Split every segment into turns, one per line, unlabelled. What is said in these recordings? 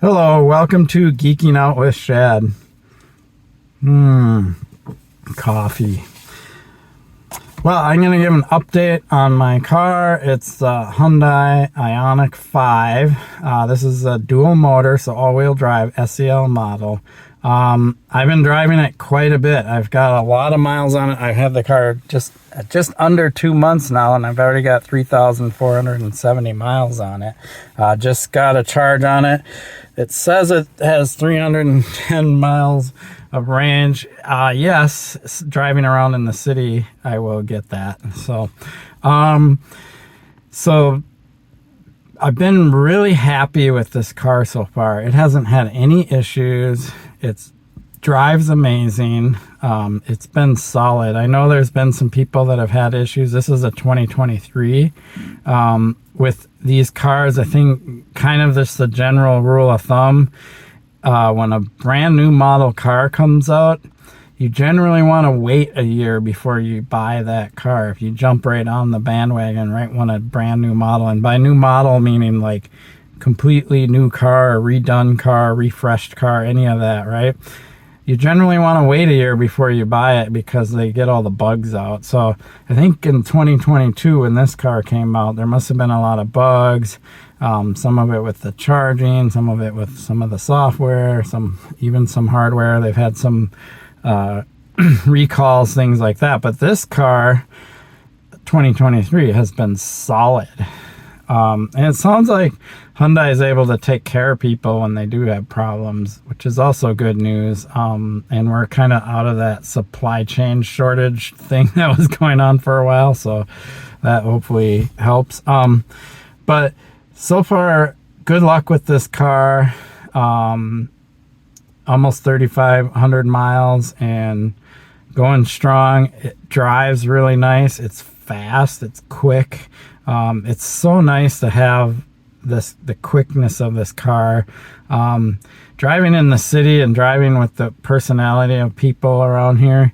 Hello, welcome to Geeking Out with Shad. Coffee. Well, I'm going to give an update on my car. It's the Hyundai Ioniq 5. This is a dual motor, so all-wheel drive SEL model. I've been driving it quite a bit. I've got a lot of miles on it. I've had the car just under 2 months now, and I've already got 3,470 miles on it. Just got a charge on it. It says it has 310 miles of range. Yes, driving around in the city, I will get that. So I've been really happy with this car so far. It hasn't had any issues. It drives amazing. It's been solid. I know there's been some people that have had issues. This is a 2023. With these cars, I think kind of just the general rule of thumb, when a brand new model car comes out, you generally want to wait a year before you buy that car. If you jump right on the bandwagon right when a brand new model, and by new model meaning like completely new car, redone car, refreshed car, any of that, right? You generally want to wait a year before you buy it because they get all the bugs out. So I think in 2022 when this car came out, there must have been a lot of bugs. Some of it with the charging, some of it with some of the software, even some hardware. They've had some recalls, things like that. But this car, 2023, has been solid. And it sounds like Hyundai is able to take care of people when they do have problems, which is also good news. And we're kind of out of that supply chain shortage thing that was going on for a while, so that hopefully helps. But so far, good luck with this car. Almost 3,500 miles and going strong. It drives really nice. It's fast. It's quick. It's so nice to have the quickness of this car. Driving in the city and driving with the personality of people around here,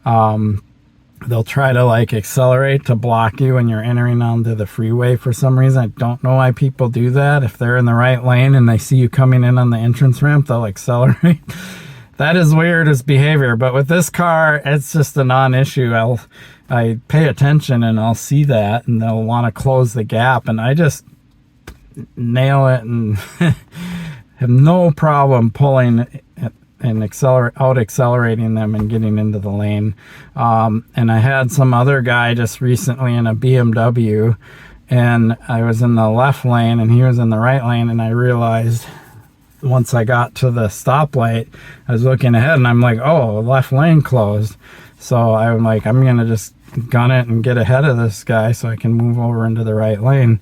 they'll try to like accelerate to block you when you're entering onto the freeway for some reason. I don't know why people do that. If they're in the right lane and they see you coming in on the entrance ramp, they'll accelerate. That is weird as behavior, but with this car, it's just a non-issue. I pay attention and I'll see that, and they'll want to close the gap, and I just nail it and have no problem pulling and accelerating them and getting into the lane. And I had some other guy just recently in a BMW, and I was in the left lane and he was in the right lane, and I realized once I got to the stoplight, I was looking ahead and I'm like, oh, left lane closed. So I'm like, I'm gonna just gun it and get ahead of this guy so I can move over into the right lane.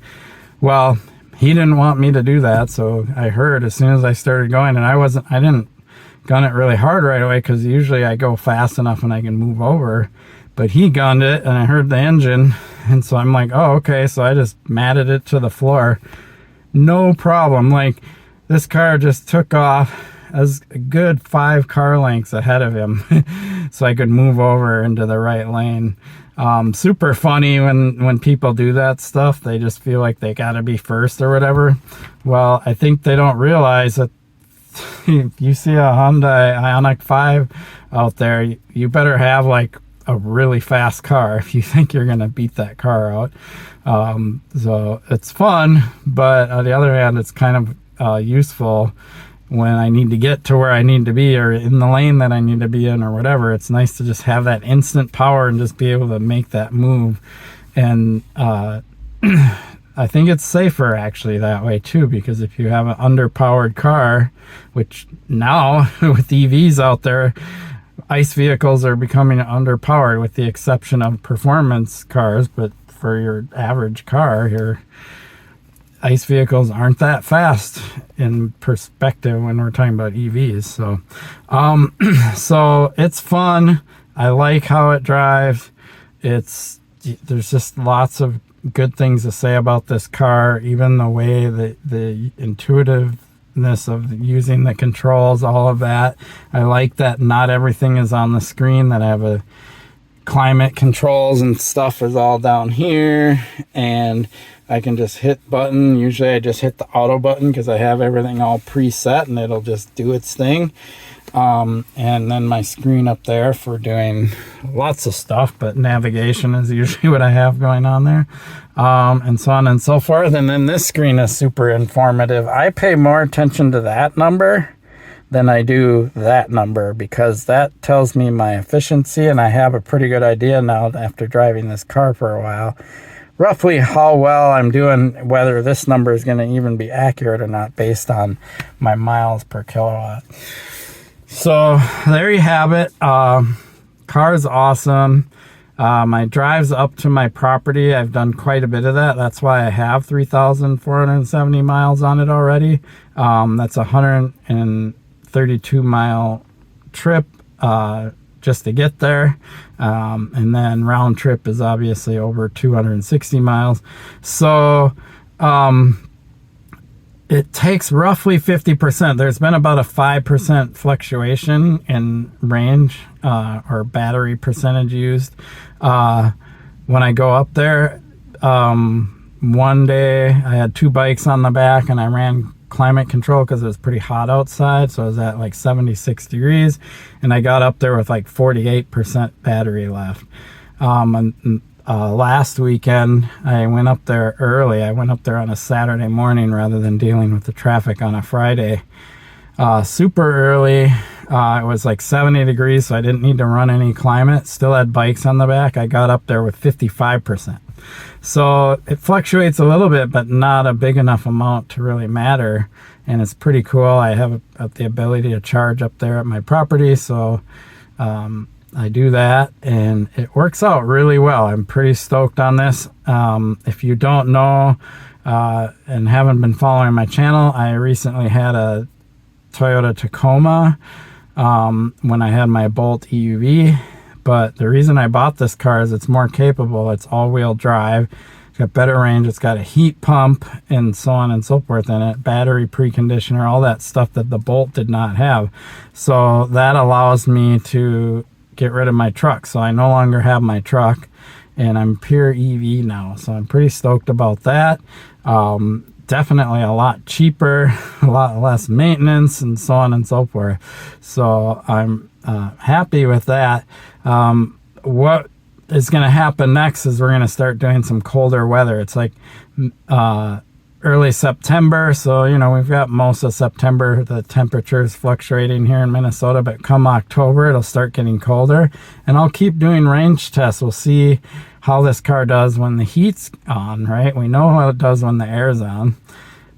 Well, he didn't want me to do that, so I heard as soon as I started going, and I didn't gun it really hard right away because usually I go fast enough and I can move over, but he gunned it and I heard the engine, and so I'm like, oh, okay. So I just matted it to the floor. No problem. Like, this car just took off as a good 5 car lengths ahead of him so I could move over into the right lane. Super funny when people do that stuff. They just feel like they gotta be first or whatever. Well, I think they don't realize that if you see a Hyundai Ioniq 5 out there, you better have like a really fast car if you think you're gonna beat that car out. So it's fun, but on the other hand, it's kind of useful when I need to get to where I need to be, or in the lane that I need to be in, or whatever. It's nice to just have that instant power and just be able to make that move. And I think it's safer actually that way too, because if you have an underpowered car, which now with EVs out there, ICE vehicles are becoming underpowered with the exception of performance cars, but for your average car, your ICE vehicles aren't that fast in perspective when we're talking about EVs. So it's fun. I like how it drives. There's just lots of good things to say about this car, even the way that the intuitiveness of using the controls, all of that. I like that not everything is on the screen, that I have a climate controls and stuff is all down here, and I can just hit button. Usually I just hit the auto button because I have everything all preset and it'll just do its thing. And then my screen up there for doing lots of stuff, but navigation is usually what I have going on there, and so on and so forth. And then this screen is super informative. I pay more attention to that number than I do that number because that tells me my efficiency, and I have a pretty good idea now after driving this car for a while roughly how well I'm doing, whether this number is going to even be accurate or not based on my miles per kilowatt. So there you have it. Car's awesome. My drive's up to my property. I've done quite a bit of that. That's why I have 3,470 miles on it already. That's a 132 mile trip just to get there. And then round trip is obviously over 260 miles. So it takes roughly 50%. There's been about a 5% fluctuation in range or battery percentage used. When I go up there, one day I had 2 bikes on the back and I ran climate control because it was pretty hot outside. So I was at like 76 degrees and I got up there with like 48% battery left. Last weekend, I went up there early. I went up there on a Saturday morning rather than dealing with the traffic on a Friday. Super early. It was like 70 degrees, so I didn't need to run any climate. Still had bikes on the back. I got up there with 55%. So it fluctuates a little bit, but not a big enough amount to really matter. And it's pretty cool. I have the ability to charge up there at my property, so I do that and it works out really well. I'm pretty stoked on this. If you don't know and haven't been following my channel, I recently had a Toyota Tacoma when I had my Bolt EUV. But the reason I bought this car is it's more capable. It's all-wheel drive. It's got better range. It's got a heat pump and so on and so forth in it. Battery preconditioner, all that stuff that the Bolt did not have. So that allows me to get rid of my truck. So I no longer have my truck and I'm pure EV now. So I'm pretty stoked about that. Definitely a lot cheaper, a lot less maintenance and so on and so forth. So I'm happy with that. What is going to happen next is we're going to start doing some colder weather. It's like early September, so you know we've got most of September. The temperature is fluctuating here in Minnesota, but come October it'll start getting colder, and I'll keep doing range tests. We'll see how this car does when the heat's on, right? We know how it does when the air's on,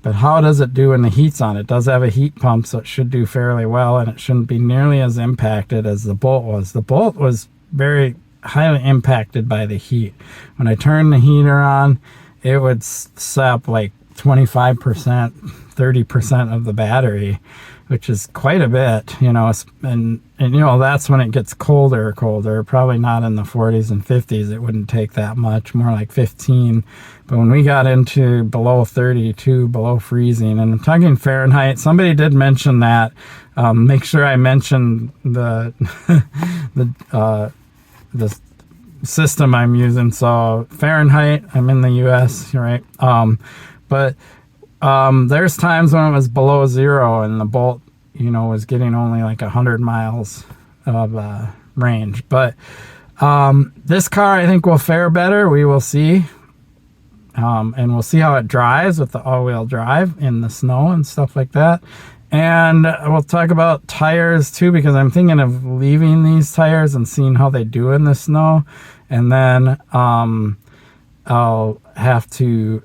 but how does it do when the heat's on? It does have a heat pump, so it should do fairly well, and it shouldn't be nearly as impacted as the Bolt was. The Bolt was very highly impacted by the heat. When I turned the heater on, it would sap like 25%, 30% of the battery, which is quite a bit, you know, and you know, that's when it gets colder, probably not in the 40s and 50s. It wouldn't take that much, more like 15. But when we got into below 32, below freezing, and I'm talking Fahrenheit, somebody did mention that. Make sure I mention the the system I'm using. So Fahrenheit, I'm in the US, right? But there's times when it was below 0 and the Bolt, you know, was getting only like 100 miles of range. But this car I think will fare better. We will see. And we'll see how it drives with the all-wheel drive in the snow and stuff like that. And we'll talk about tires too, because I'm thinking of leaving these tires and seeing how they do in the snow. And then I'll have to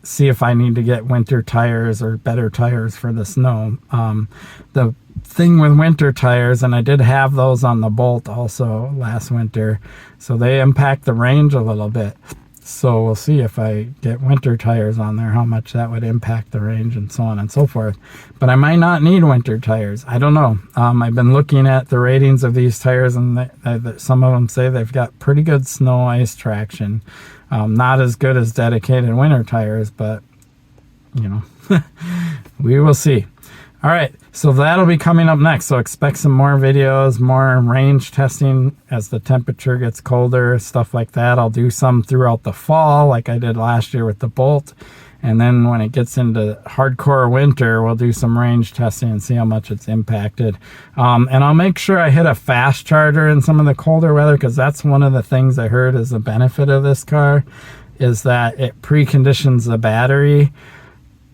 see if I need to get winter tires or better tires for the snow. The thing with winter tires, and I did have those on the Bolt also last winter, so they impact the range a little bit. So we'll see if I get winter tires on there, how much that would impact the range and so on and so forth. But I might not need winter tires. I don't know. I've been looking at the ratings of these tires, and some of them say they've got pretty good snow ice traction. Not as good as dedicated winter tires, but you know, we will see. All right, so that'll be coming up next. So expect some more videos, more range testing as the temperature gets colder, stuff like that. I'll do some throughout the fall like I did last year with the Bolt. And then when it gets into hardcore winter, we'll do some range testing and see how much it's impacted. And I'll make sure I hit a fast charger in some of the colder weather, because that's one of the things I heard is the benefit of this car, is that it preconditions the battery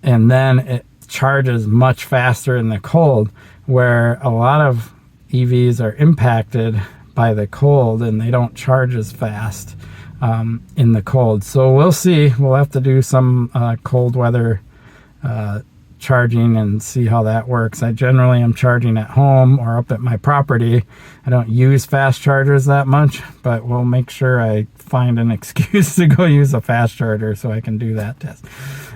and then it charges much faster in the cold, where a lot of EVs are impacted by the cold and they don't charge as fast in the cold. So we'll see. We'll have to do some cold weather charging and see how that works. I generally am charging at home or up at my property. I don't use fast chargers that much, but we'll make sure I find an excuse to go use a fast charger so I can do that test.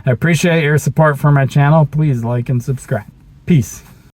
I appreciate your support for my channel. Please like and subscribe. Peace.